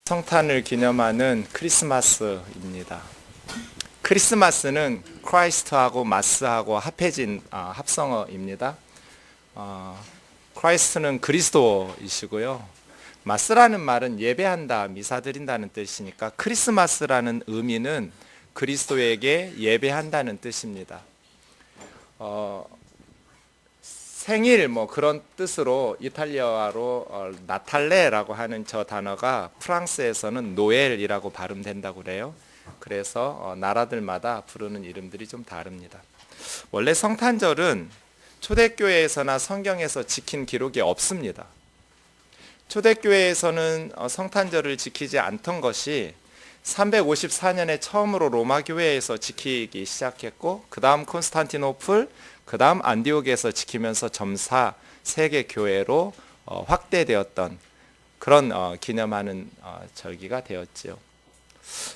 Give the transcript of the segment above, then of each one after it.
성탄을 기념하는 크리스마스입니다. 크리스마스는 크라이스트하고 마스하고 합해진 합성어입니다. 크라이스트는 그리스도이시고요. 마스라는 말은 예배한다, 미사드린다는 뜻이니까 크리스마스라는 의미는 그리스도에게 예배한다는 뜻입니다. 생일 그런 뜻으로 이탈리아어로 나탈레라고 하는 저 단어가 프랑스에서는 노엘이라고 발음된다고 그래요. 그래서 나라들마다 부르는 이름들이 좀 다릅니다. 원래 성탄절은 초대교회에서나 성경에서 지킨 기록이 없습니다. 초대교회에서는 성탄절을 지키지 않던 것이 354년에 처음으로 로마 교회에서 지키기 시작했고, 그 다음 콘스탄티노플, 그 다음 안디옥에서 지키면서 점사 세계 교회로 확대되었던 그런 기념하는 절기가 되었지요.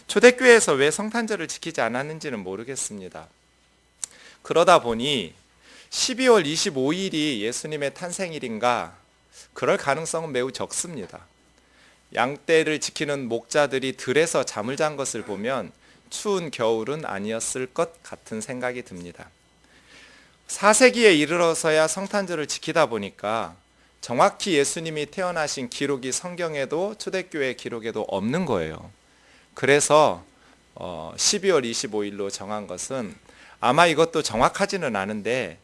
초대교회에서 왜 성탄절을 지키지 않았는지는 모르겠습니다. 그러다 보니 12월 25일이 예수님의 탄생일인가, 그럴 가능성은 매우 적습니다. 양떼를 지키는 목자들이 들에서 잠을 잔 것을 보면 추운 겨울은 아니었을 것 같은 생각이 듭니다. 4세기에 이르러서야 성탄절을 지키다 보니까 정확히 예수님이 태어나신 기록이 성경에도 초대교회 기록에도 없는 거예요. 그래서 12월 25일로 정한 것은 아마 이것도 정확하지는 않은데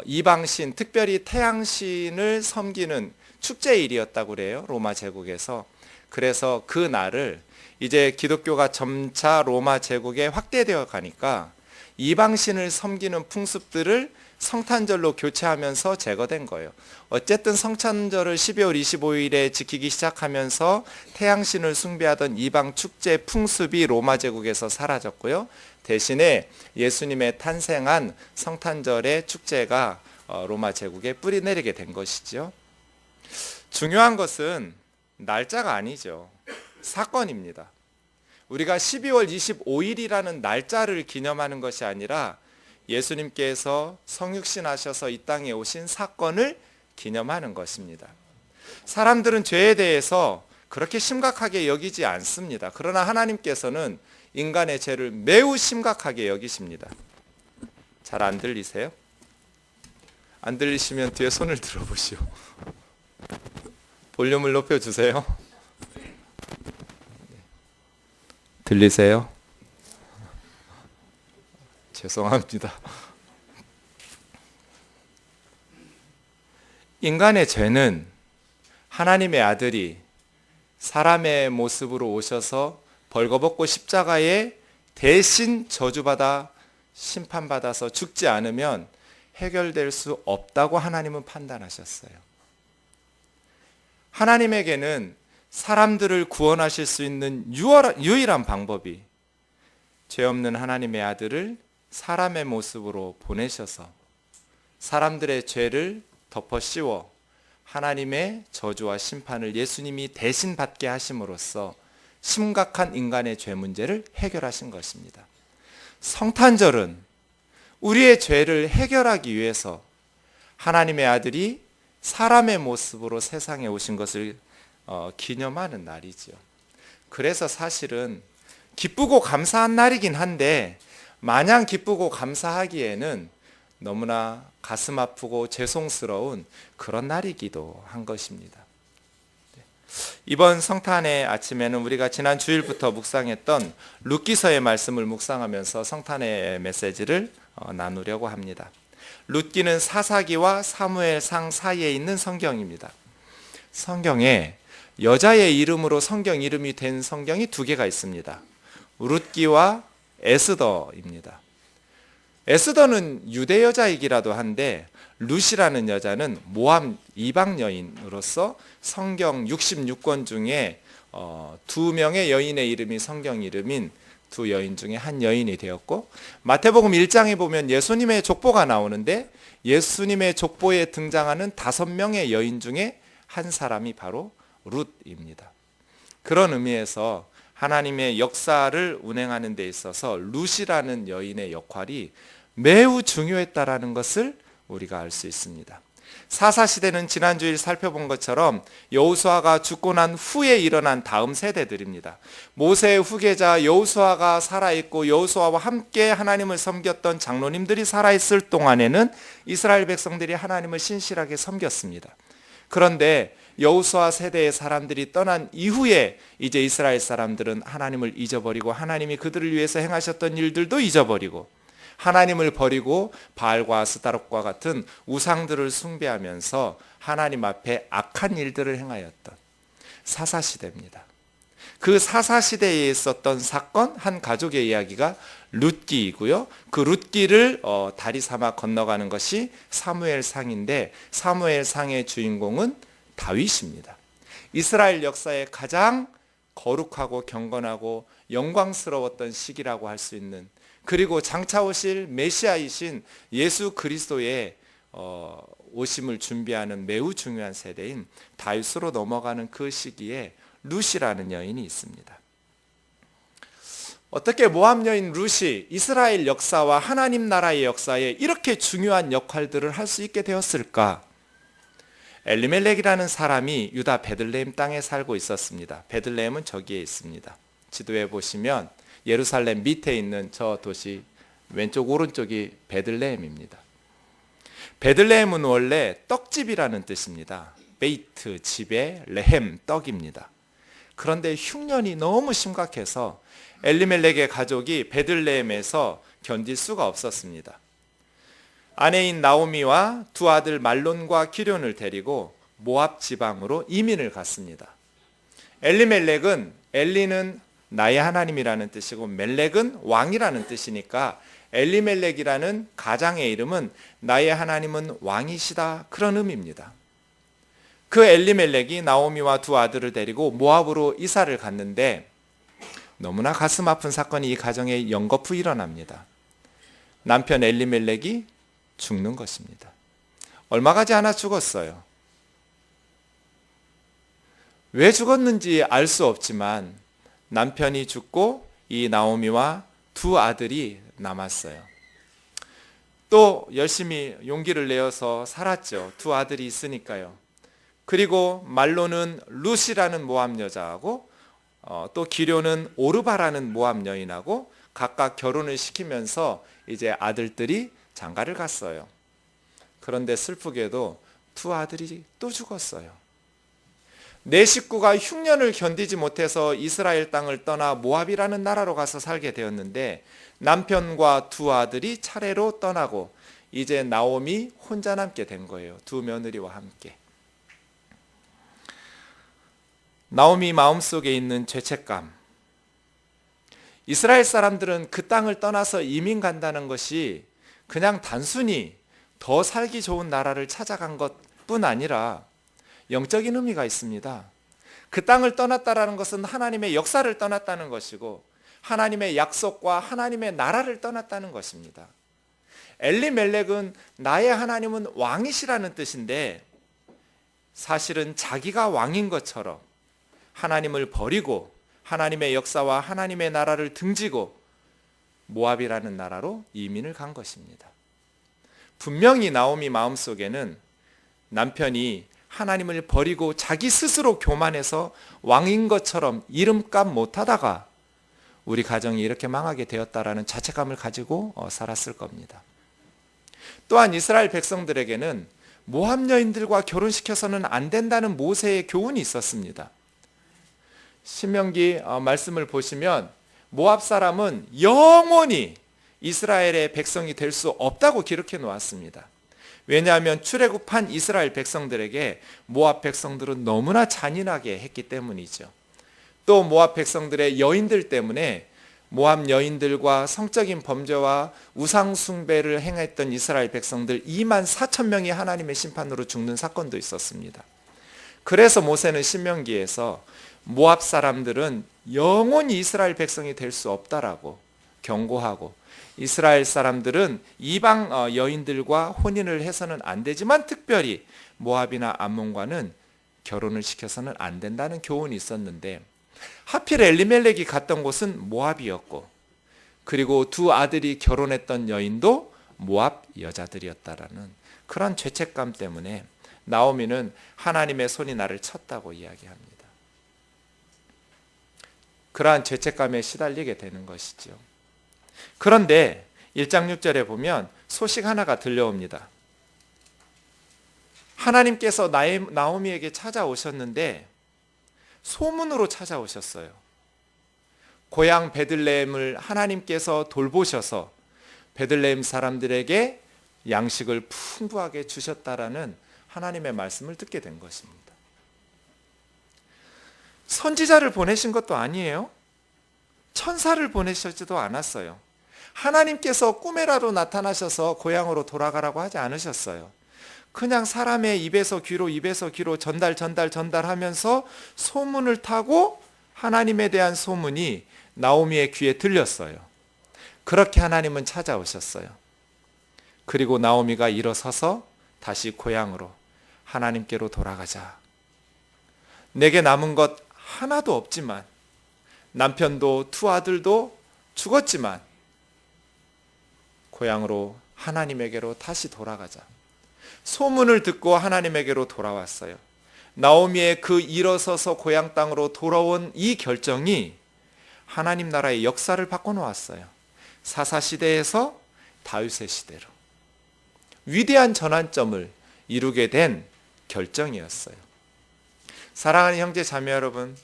이방신, 특별히 태양신을 섬기는 축제일이었다고 그래요, 로마 제국에서. 그래서 그 날을 이제 기독교가 점차 로마 제국에 확대되어 가니까 이방신을 섬기는 풍습들을 성탄절로 교체하면서 제거된 거예요. 어쨌든 성탄절을 12월 25일에 지키기 시작하면서 태양신을 숭배하던 이방 축제 풍습이 로마 제국에서 사라졌고요. 대신에 예수님의 탄생한 성탄절의 축제가 로마 제국에 뿌리내리게 된 것이죠. 중요한 것은 날짜가 아니죠. 사건입니다. 우리가 12월 25일이라는 날짜를 기념하는 것이 아니라 예수님께서 성육신하셔서 이 땅에 오신 사건을 기념하는 것입니다. 사람들은 죄에 대해서 그렇게 심각하게 여기지 않습니다. 그러나 하나님께서는 인간의 죄를 매우 심각하게 여기십니다. 잘 안 들리세요? 안 들리시면 뒤에 손을 들어보시오. 볼륨을 높여주세요. 들리세요? 죄송합니다. 인간의 죄는 하나님의 아들이 사람의 모습으로 오셔서 벌거벗고 십자가에 대신 저주받아 심판받아서 죽지 않으면 해결될 수 없다고 하나님은 판단하셨어요. 하나님에게는 사람들을 구원하실 수 있는 유일한 방법이 죄 없는 하나님의 아들을 사람의 모습으로 보내셔서 사람들의 죄를 덮어 씌워 하나님의 저주와 심판을 예수님이 대신 받게 하심으로써 심각한 인간의 죄 문제를 해결하신 것입니다. 성탄절은 우리의 죄를 해결하기 위해서 하나님의 아들이 사람의 모습으로 세상에 오신 것을 기념하는 날이죠. 그래서 사실은 기쁘고 감사한 날이긴 한데 마냥 기쁘고 감사하기에는 너무나 가슴 아프고 죄송스러운 그런 날이기도 한 것입니다. 이번 성탄의 아침에는 우리가 지난 주일부터 묵상했던 룻기서의 말씀을 묵상하면서 성탄의 메시지를 나누려고 합니다. 룻기는 사사기와 사무엘상 사이에 있는 성경입니다. 성경에 여자의 이름으로 성경 이름이 된 성경이 두 개가 있습니다. 룻기와 에스더입니다. 에스더는 유대 여자이기라도 한데 룻이라는 여자는 모함 이방 여인으로서 성경 66권 중에 두 명의 여인의 이름이 성경 이름인 두 여인 중에 한 여인이 되었고, 마태복음 1장에 보면 예수님의 족보가 나오는데 예수님의 족보에 등장하는 5명의 여인 중에 한 사람이 바로 룻입니다. 그런 의미에서 하나님의 역사를 운행하는 데 있어서 룻이라는 여인의 역할이 매우 중요했다라는 것을 우리가 알 수 있습니다. 사사시대는 지난주일 살펴본 것처럼 여호수아가 죽고 난 후에 일어난 다음 세대들입니다. 모세의 후계자 여호수아가 살아있고 여호수아와 함께 하나님을 섬겼던 장로님들이 살아있을 동안에는 이스라엘 백성들이 하나님을 신실하게 섬겼습니다. 그런데 여호수아 세대의 사람들이 떠난 이후에 이제 이스라엘 사람들은 하나님을 잊어버리고 하나님이 그들을 위해서 행하셨던 일들도 잊어버리고 하나님을 버리고 바알과 아스타롯과 같은 우상들을 숭배하면서 하나님 앞에 악한 일들을 행하였던 사사시대입니다. 그 사사시대에 있었던 사건, 한 가족의 이야기가 룻기이고요. 그 룻기를 다리 삼아 건너가는 것이 사무엘상인데 사무엘상의 주인공은 다윗입니다. 이스라엘 역사의 가장 거룩하고 경건하고 영광스러웠던 시기라고 할 수 있는, 그리고 장차 오실 메시아이신 예수 그리스도의 오심을 준비하는 매우 중요한 세대인 다윗으로 넘어가는 그 시기에 룻이라는 여인이 있습니다. 어떻게 모압 여인 룻이 이스라엘 역사와 하나님 나라의 역사에 이렇게 중요한 역할들을 할 수 있게 되었을까? 엘리멜렉이라는 사람이 유다 베들레헴 땅에 살고 있었습니다. 베들레헴은 저기에 있습니다. 지도에 보시면 예루살렘 밑에 있는 저 도시 왼쪽 오른쪽이 베들레헴입니다. 베들레헴은 원래 떡집이라는 뜻입니다. 베이트, 집에, 레헴, 떡입니다. 그런데 흉년이 너무 심각해서 엘리멜렉의 가족이 베들레헴에서 견딜 수가 없었습니다. 아내인 나오미와 두 아들 말론과 기럐을 데리고 모압 지방으로 이민을 갔습니다. 엘리멜렉은, 엘리는 나의 하나님이라는 뜻이고 멜렉은 왕이라는 뜻이니까 엘리멜렉이라는 가장의 이름은 나의 하나님은 왕이시다, 그런 의미입니다. 그 엘리멜렉이 나오미와 두 아들을 데리고 모압으로 이사를 갔는데 너무나 가슴 아픈 사건이 이 가정에 연거푸 일어납니다. 남편 엘리멜렉이 죽는 것입니다. 얼마 가지 않아 죽었어요. 왜 죽었는지 알 수 없지만 남편이 죽고 이 나오미와 두 아들이 남았어요. 또 열심히 용기를 내어서 살았죠. 두 아들이 있으니까요. 그리고 말로는 룻이라는 모압 여자하고 또 기럐는 오르바라는 모압 여인하고 각각 결혼을 시키면서 이제 아들들이 장가를 갔어요. 그런데 슬프게도 두 아들이 또 죽었어요. 네 식구가 흉년을 견디지 못해서 이스라엘 땅을 떠나 모압이라는 나라로 가서 살게 되었는데 남편과 두 아들이 차례로 떠나고 이제 나오미 혼자 남게 된 거예요. 두 며느리와 함께. 나오미 마음속에 있는 죄책감. 이스라엘 사람들은 그 땅을 떠나서 이민 간다는 것이 그냥 단순히 더 살기 좋은 나라를 찾아간 것뿐 아니라 영적인 의미가 있습니다. 그 땅을 떠났다라는 것은 하나님의 역사를 떠났다는 것이고 하나님의 약속과 하나님의 나라를 떠났다는 것입니다. 엘리멜렉은 나의 하나님은 왕이시라는 뜻인데 사실은 자기가 왕인 것처럼 하나님을 버리고 하나님의 역사와 하나님의 나라를 등지고 모압이라는 나라로 이민을 간 것입니다. 분명히 나오미 마음속에는 남편이 하나님을 버리고 자기 스스로 교만해서 왕인 것처럼 이름값 못하다가 우리 가정이 이렇게 망하게 되었다라는 자책감을 가지고 살았을 겁니다. 또한 이스라엘 백성들에게는 모압 여인들과 결혼시켜서는 안 된다는 모세의 교훈이 있었습니다. 신명기 말씀을 보시면 모압 사람은 영원히 이스라엘의 백성이 될 수 없다고 기록해 놓았습니다. 왜냐하면 출애굽한 이스라엘 백성들에게 모압 백성들은 너무나 잔인하게 했기 때문이죠. 또 모압 백성들의 여인들 때문에 모압 여인들과 성적인 범죄와 우상 숭배를 행했던 이스라엘 백성들 2만 4천 명이 하나님의 심판으로 죽는 사건도 있었습니다. 그래서 모세는 신명기에서 모압 사람들은 영원히 이스라엘 백성이 될 수 없다라고 경고하고 이스라엘 사람들은 이방 여인들과 혼인을 해서는 안 되지만 특별히 모압이나 암몬과는 결혼을 시켜서는 안 된다는 교훈이 있었는데 하필 엘리멜렉이 갔던 곳은 모압이었고 그리고 두 아들이 결혼했던 여인도 모압 여자들이었다라는 그런 죄책감 때문에 나오미는 하나님의 손이 나를 쳤다고 이야기합니다. 그러한 죄책감에 시달리게 되는 것이죠. 그런데 1장 6절에 보면 소식 하나가 들려옵니다. 하나님께서 나오미에게 찾아오셨는데 소문으로 찾아오셨어요. 고향 베들레헴을 하나님께서 돌보셔서 베들레헴 사람들에게 양식을 풍부하게 주셨다라는 하나님의 말씀을 듣게 된 것입니다. 선지자를 보내신 것도 아니에요. 천사를 보내셨지도 않았어요. 하나님께서 꿈에라도 나타나셔서 고향으로 돌아가라고 하지 않으셨어요. 그냥 사람의 입에서 귀로 전달하면서 소문을 타고 하나님에 대한 소문이 나오미의 귀에 들렸어요. 그렇게 하나님은 찾아오셨어요. 그리고 나오미가 일어서서 다시 고향으로 하나님께로 돌아가자. 내게 남은 것 하나도 없지만 남편도 두 아들도 죽었지만 고향으로 하나님에게로 다시 돌아가자. 소문을 듣고 하나님에게로 돌아왔어요. 나오미의 그 일어서서 고향 땅으로 돌아온 이 결정이 하나님 나라의 역사를 바꿔놓았어요. 사사시대에서 다윗의 시대로 위대한 전환점을 이루게 된 결정이었어요. 사랑하는 형제 자매 여러분,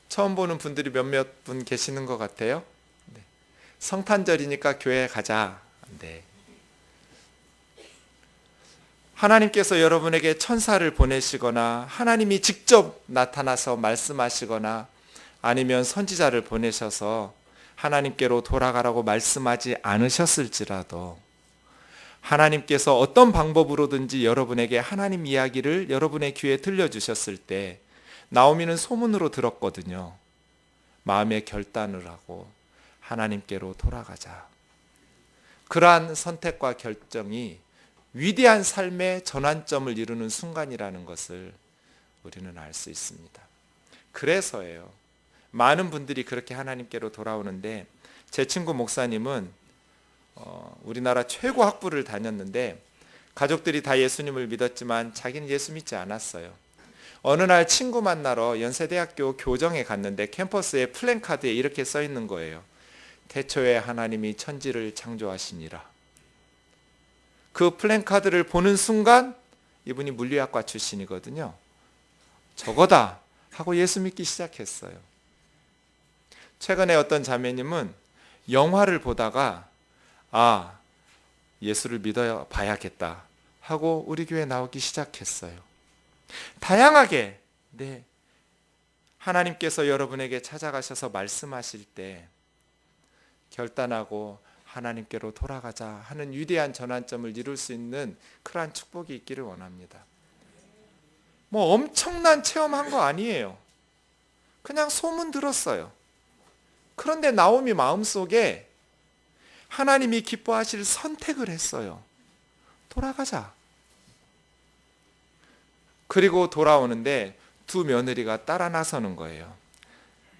처음 보는 분들이 몇몇 분 계시는 것 같아요. 네. 성탄절이니까 교회 가자. 네. 하나님께서 여러분에게 천사를 보내시거나 하나님이 직접 나타나서 말씀하시거나 아니면 선지자를 보내셔서 하나님께로 돌아가라고 말씀하지 않으셨을지라도 하나님께서 어떤 방법으로든지 여러분에게 하나님 이야기를 여러분의 귀에 들려주셨을 때 나오미는 소문으로 들었거든요. 마음의 결단을 하고 하나님께로 돌아가자. 그러한 선택과 결정이 위대한 삶의 전환점을 이루는 순간이라는 것을 우리는 알 수 있습니다. 그래서예요. 많은 분들이 그렇게 하나님께로 돌아오는데 제 친구 목사님은 우리나라 최고 학부를 다녔는데 가족들이 다 예수님을 믿었지만 자기는 예수 믿지 않았어요. 어느 날 친구 만나러 연세대학교 교정에 갔는데 캠퍼스에 플랜카드에 이렇게 써 있는 거예요. 태초에 하나님이 천지를 창조하시니라. 그 플랜카드를 보는 순간 이분이 물리학과 출신이거든요. 저거다 하고 예수 믿기 시작했어요. 최근에 어떤 자매님은 영화를 보다가 예수를 믿어 봐야겠다 하고 우리 교회에 나오기 시작했어요. 다양하게 하나님께서 여러분에게 찾아가셔서 말씀하실 때 결단하고 하나님께로 돌아가자 하는 위대한 전환점을 이룰 수 있는 그러한 축복이 있기를 원합니다. 뭐 엄청난 체험한 거 아니에요. 그냥 소문 들었어요. 그런데 나오미 마음속에 하나님이 기뻐하실 선택을 했어요. 돌아가자. 그리고 돌아오는데 두 며느리가 따라 나서는 거예요.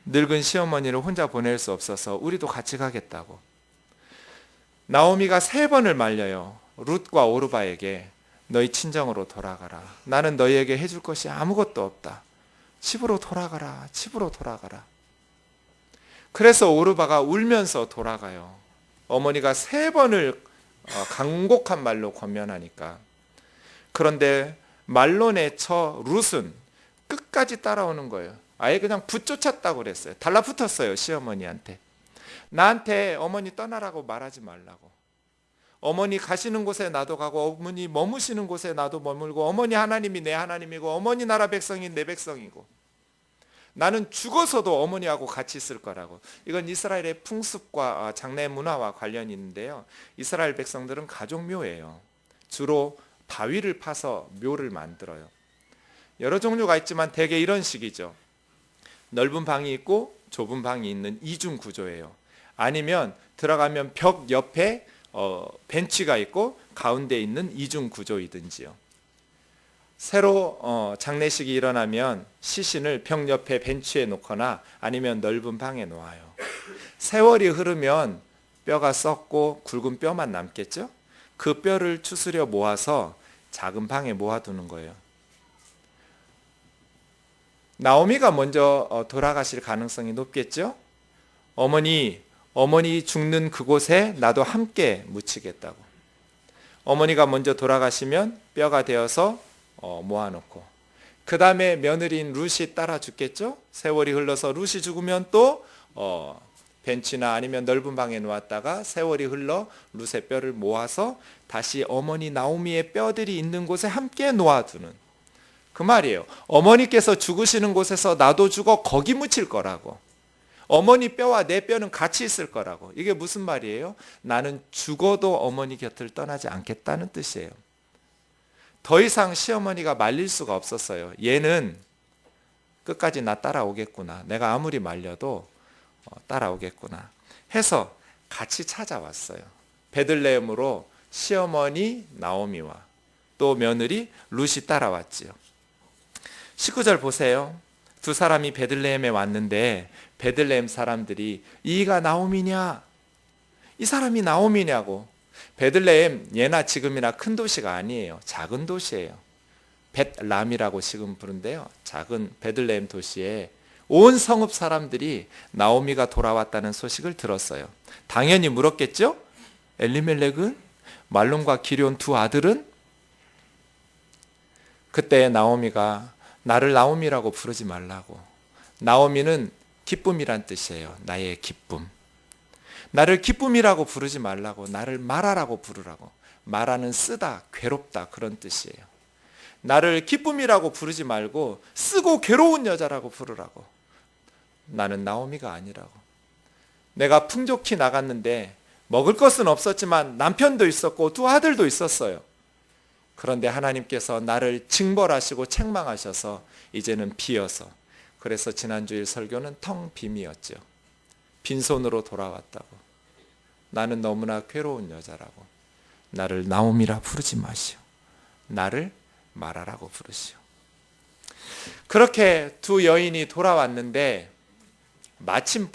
늙은 시어머니를 혼자 보낼 수 없어서 우리도 같이 가겠다고. 나오미가 3번을 말려요. 룻과 오르바에게 너희 친정으로 돌아가라. 나는 너희에게 해줄 것이 아무것도 없다. 집으로 돌아가라. 집으로 돌아가라. 그래서 오르바가 울면서 돌아가요. 어머니가 3번을 간곡한 말로 권면하니까. 그런데 말로 내쳐 룻은 끝까지 따라오는 거예요. 아예 그냥 붙쫓았다고 그랬어요. 달라붙었어요. 시어머니한테. 나한테 어머니 떠나라고 말하지 말라고. 어머니 가시는 곳에 나도 가고 어머니 머무시는 곳에 나도 머물고 어머니 하나님이 내 하나님이고 어머니 나라 백성이 내 백성이고 나는 죽어서도 어머니하고 같이 있을 거라고. 이건 이스라엘의 풍습과 장례 문화와 관련이 있는데요. 이스라엘 백성들은 가족묘예요. 주로 바위를 파서 묘를 만들어요. 여러 종류가 있지만 대개 이런 식이죠. 넓은 방이 있고 좁은 방이 있는 이중 구조예요. 아니면 들어가면 벽 옆에 벤치가 있고 가운데 있는 이중 구조이든지요. 새로 장례식이 일어나면 시신을 벽 옆에 벤치에 놓거나 아니면 넓은 방에 놓아요. 세월이 흐르면 뼈가 썩고 굵은 뼈만 남겠죠. 그 뼈를 추스려 모아서 작은 방에 모아두는 거예요. 나오미가 먼저 돌아가실 가능성이 높겠죠? 어머니 죽는 그곳에 나도 함께 묻히겠다고. 어머니가 먼저 돌아가시면 뼈가 되어서 모아놓고, 그 다음에 며느리인 룻이 따라 죽겠죠? 세월이 흘러서 룻이 죽으면 또 벤치나 아니면 넓은 방에 놓았다가 세월이 흘러 룻의 뼈를 모아서 다시 어머니 나오미의 뼈들이 있는 곳에 함께 놓아두는, 그 말이에요. 어머니께서 죽으시는 곳에서 나도 죽어 거기 묻힐 거라고. 어머니 뼈와 내 뼈는 같이 있을 거라고. 이게 무슨 말이에요? 나는 죽어도 어머니 곁을 떠나지 않겠다는 뜻이에요. 더 이상 시어머니가 말릴 수가 없었어요. 얘는 끝까지 나 따라오겠구나. 내가 아무리 말려도 따라오겠구나 해서 같이 찾아왔어요. 베들레헴으로 시어머니 나오미와 또 며느리 룻이 따라왔지요. 19절 보세요. 두 사람이 베들레헴에 왔는데 베들레헴 사람들이 이가 나오미냐? 이 사람이 나오미냐고. 베들레헴 예나 지금이나 큰 도시가 아니에요. 작은 도시예요. 벳람이라고 지금 부른데요. 작은 베들레헴 도시에 온 성읍 사람들이 나오미가 돌아왔다는 소식을 들었어요. 당연히 물었겠죠? 엘리멜렉은? 말론과 기럨 두 아들은? 그때 나오미가 나를 나오미라고 부르지 말라고. 나오미는 기쁨이란 뜻이에요. 나의 기쁨. 나를 기쁨이라고 부르지 말라고. 나를 마라라고 부르라고. 마라는 쓰다, 괴롭다 그런 뜻이에요. 나를 기쁨이라고 부르지 말고 쓰고 괴로운 여자라고 부르라고. 나는 나오미가 아니라고. 내가 풍족히 나갔는데 먹을 것은 없었지만 남편도 있었고 두 아들도 있었어요. 그런데 하나님께서 나를 징벌하시고 책망하셔서 이제는 비어서, 그래서 지난주일 설교는 텅 빈이었죠. 빈손으로 돌아왔다고. 나는 너무나 괴로운 여자라고. 나를 나오미라 부르지 마시오. 나를 마라라고 부르시오. 그렇게 두 여인이 돌아왔는데 마침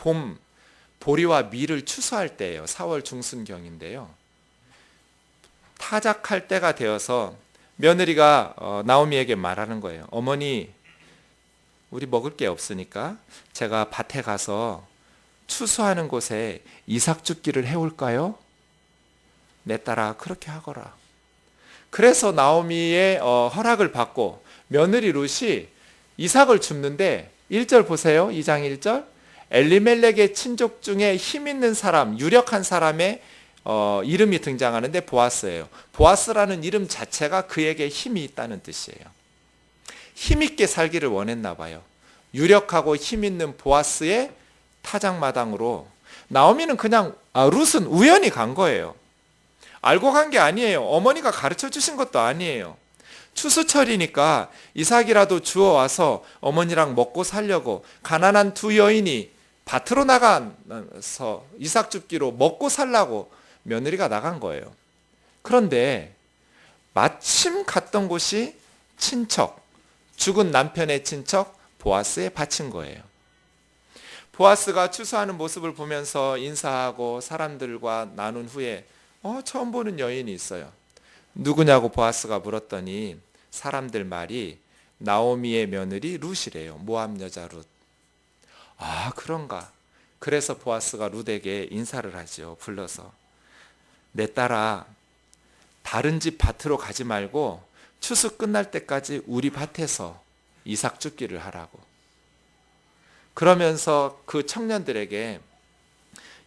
보리와 밀을 추수할 때예요. 4월 중순경인데요. 타작할 때가 되어서 며느리가 나오미에게 말하는 거예요. 어머니, 우리 먹을 게 없으니까 제가 밭에 가서 추수하는 곳에 이삭 줍기를 해올까요? 내 딸아 그렇게 하거라. 그래서 나오미의 허락을 받고 며느리 룻이 이삭을 줍는데 1절 보세요. 2장 1절. 엘리멜렉의 친족 중에 힘 있는 사람, 유력한 사람의 이름이 등장하는데 보아스예요. 보아스라는 이름 자체가 그에게 힘이 있다는 뜻이에요. 힘있게 살기를 원했나 봐요. 유력하고 힘 있는 보아스의 타작마당으로 나오미는 그냥 룻은 우연히 간 거예요. 알고 간 게 아니에요. 어머니가 가르쳐 주신 것도 아니에요. 추수철이니까 이삭이라도 주워와서 어머니랑 먹고 살려고 가난한 두 여인이 밭으로 나가서 이삭 줍기로 먹고 살라고 며느리가 나간 거예요. 그런데 마침 갔던 곳이 친척, 죽은 남편의 친척 보아스의 밭인 거예요. 보아스가 추수하는 모습을 보면서 인사하고 사람들과 나눈 후에 처음 보는 여인이 있어요. 누구냐고 보아스가 물었더니 사람들 말이 나오미의 며느리 룻이래요. 모압 여자 룻. 아, 그런가. 그래서 보아스가 룻에게 인사를 하죠. 불러서. 내 딸아, 다른 집 밭으로 가지 말고 추수 끝날 때까지 우리 밭에서 이삭 줍기를 하라고. 그러면서 그 청년들에게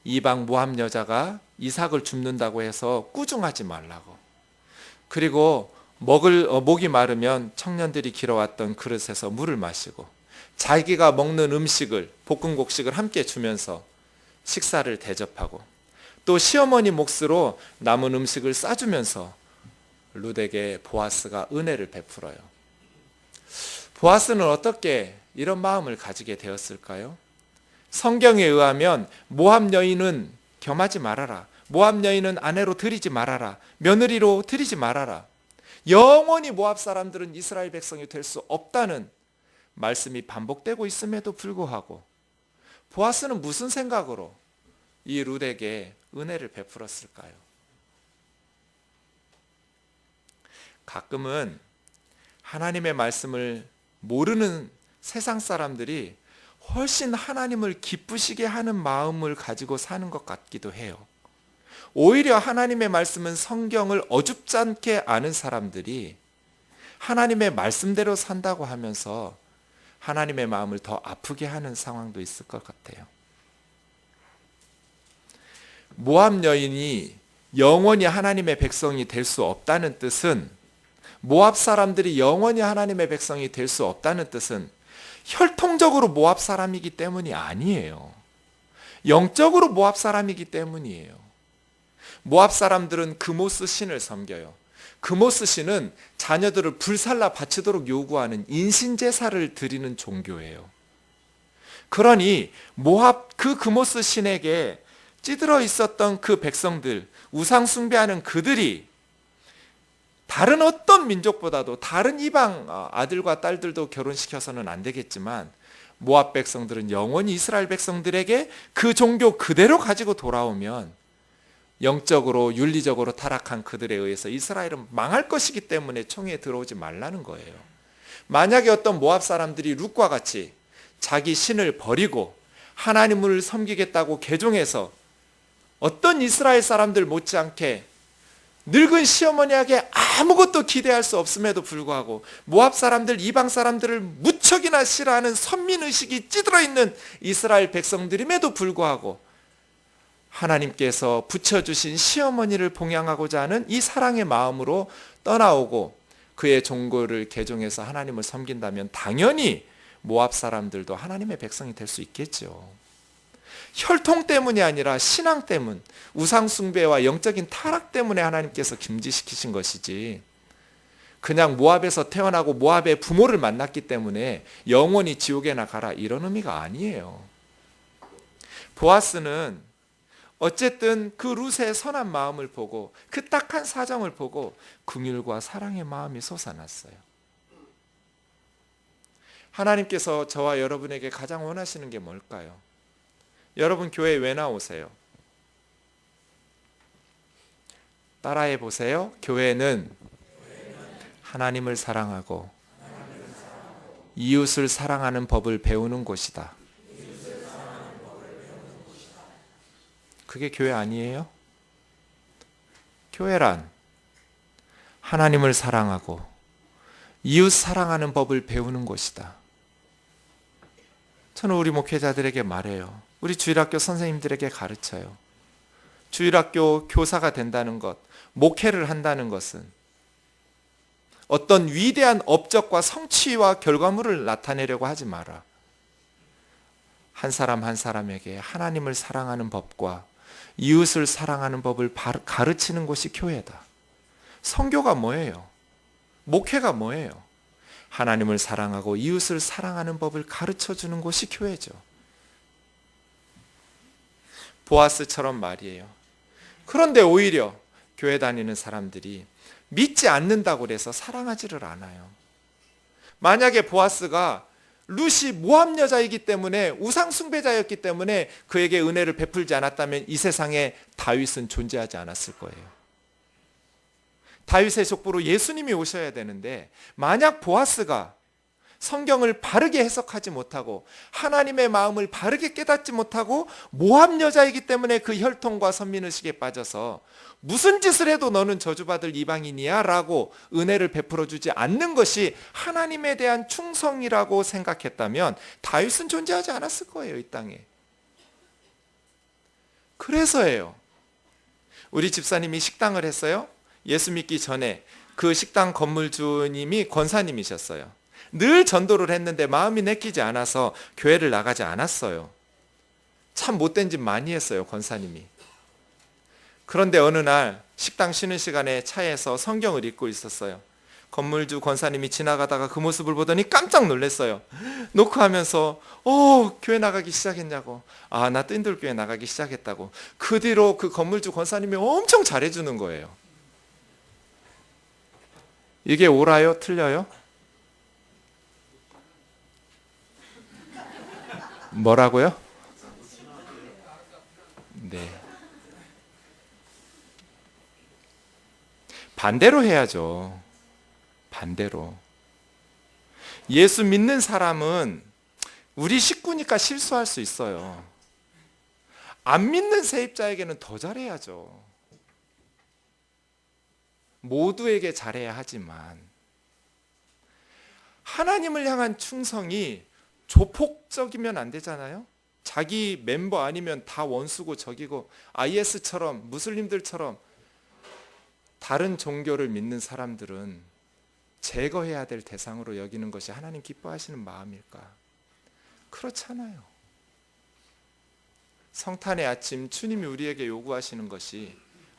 이방 모압 여자가 이삭을 줍는다고 해서 꾸중하지 말라고. 그리고 목이 마르면 청년들이 길어왔던 그릇에서 물을 마시고 자기가 먹는 음식을, 볶음곡식을 함께 주면서 식사를 대접하고 또 시어머니 몫으로 남은 음식을 싸주면서 룻에게 보아스가 은혜를 베풀어요. 보아스는 어떻게 이런 마음을 가지게 되었을까요? 성경에 의하면 모압 여인은 겸하지 말아라. 모압 여인은 아내로 들이지 말아라. 며느리로 들이지 말아라. 영원히 모압 사람들은 이스라엘 백성이 될 수 없다는 말씀이 반복되고 있음에도 불구하고 보아스는 무슨 생각으로 이 룻에게 은혜를 베풀었을까요? 가끔은 하나님의 말씀을 모르는 세상 사람들이 훨씬 하나님을 기쁘시게 하는 마음을 가지고 사는 것 같기도 해요. 오히려 하나님의 말씀은 성경을 어줍지 않게 아는 사람들이 하나님의 말씀대로 산다고 하면서 하나님의 마음을 더 아프게 하는 상황도 있을 것 같아요. 모압 여인이 영원히 하나님의 백성이 될 수 없다는 뜻은, 모압 사람들이 영원히 하나님의 백성이 될 수 없다는 뜻은 혈통적으로 모압 사람이기 때문이 아니에요. 영적으로 모압 사람이기 때문이에요. 모압 사람들은 그모스 신을 섬겨요. 그모스 신은 자녀들을 불살라 바치도록 요구하는 인신제사를 드리는 종교예요. 그러니 모압 그 그모스 신에게 찌들어 있었던 그 백성들, 우상 숭배하는 그들이 다른 어떤 민족보다도, 다른 이방 아들과 딸들도 결혼시켜서는 안 되겠지만 모압 백성들은 영원히 이스라엘 백성들에게 그 종교 그대로 가지고 돌아오면 영적으로 윤리적으로 타락한 그들에 의해서 이스라엘은 망할 것이기 때문에 총회에 들어오지 말라는 거예요. 만약에 어떤 모압 사람들이 룻과 같이 자기 신을 버리고 하나님을 섬기겠다고 개종해서 어떤 이스라엘 사람들 못지않게 늙은 시어머니에게 아무것도 기대할 수 없음에도 불구하고 모압 사람들, 이방 사람들을 무척이나 싫어하는 선민의식이 찌들어 있는 이스라엘 백성들임에도 불구하고 하나님께서 붙여주신 시어머니를 봉양하고자 하는 이 사랑의 마음으로 떠나오고 그의 종교를 개종해서 하나님을 섬긴다면 당연히 모압 사람들도 하나님의 백성이 될 수 있겠죠. 혈통 때문이 아니라 신앙 때문, 우상 숭배와 영적인 타락 때문에 하나님께서 금지시키신 것이지, 그냥 모압에서 태어나고 모압의 부모를 만났기 때문에 영원히 지옥에나 가라, 이런 의미가 아니에요. 보아스는 어쨌든 그 룻의 선한 마음을 보고 그 딱한 사정을 보고 긍휼과 사랑의 마음이 솟아났어요. 하나님께서 저와 여러분에게 가장 원하시는 게 뭘까요? 여러분 교회에 왜 나오세요? 따라해 보세요. 교회는 하나님을 사랑하고 이웃을 사랑하는 법을 배우는 곳이다. 그게 교회 아니에요? 교회란 하나님을 사랑하고 이웃 사랑하는 법을 배우는 곳이다. 저는 우리 목회자들에게 말해요. 우리 주일학교 선생님들에게 가르쳐요. 주일학교 교사가 된다는 것, 목회를 한다는 것은 어떤 위대한 업적과 성취와 결과물을 나타내려고 하지 마라. 한 사람 한 사람에게 하나님을 사랑하는 법과 이웃을 사랑하는 법을 가르치는 곳이 교회다. 선교가 뭐예요? 목회가 뭐예요? 하나님을 사랑하고 이웃을 사랑하는 법을 가르쳐주는 곳이 교회죠. 보아스처럼 말이에요. 그런데 오히려 교회 다니는 사람들이 믿지 않는다고 해서 사랑하지를 않아요. 만약에 보아스가 룻이 모압 여자이기 때문에, 우상 숭배자였기 때문에 그에게 은혜를 베풀지 않았다면 이 세상에 다윗은 존재하지 않았을 거예요. 다윗의 족보로 예수님이 오셔야 되는데, 만약 보아스가 성경을 바르게 해석하지 못하고 하나님의 마음을 바르게 깨닫지 못하고 모압 여자이기 때문에 그 혈통과 선민의식에 빠져서 무슨 짓을 해도 너는 저주받을 이방인이야 라고 은혜를 베풀어 주지 않는 것이 하나님에 대한 충성이라고 생각했다면 다윗은 존재하지 않았을 거예요, 이 땅에. 그래서예요. 우리 집사님이 식당을 했어요. 예수 믿기 전에 그 식당 건물주님이 권사님이셨어요. 늘 전도를 했는데 마음이 내키지 않아서 교회를 나가지 않았어요. 참 못된 짓 많이 했어요, 권사님이. 그런데 어느 날 식당 쉬는 시간에 차에서 성경을 읽고 있었어요. 건물주 권사님이 지나가다가 그 모습을 보더니 깜짝 놀랐어요. 노크하면서 교회 나가기 시작했냐고. 나 뜬들교회 나가기 시작했다고. 그 뒤로 그 건물주 권사님이 엄청 잘해주는 거예요. 이게 옳아요? 틀려요? 뭐라고요? 네. 반대로 해야죠. 반대로 예수 믿는 사람은 우리 식구니까 실수할 수 있어요. 안 믿는 세입자에게는 더 잘해야죠. 모두에게 잘해야 하지만 하나님을 향한 충성이 조폭적이면 안 되잖아요. 자기 멤버 아니면 다 원수고 적이고 IS처럼 무슬림들처럼 다른 종교를 믿는 사람들은 제거해야 될 대상으로 여기는 것이 하나님 기뻐하시는 마음일까? 그렇잖아요. 성탄의 아침 주님이 우리에게 요구하시는 것이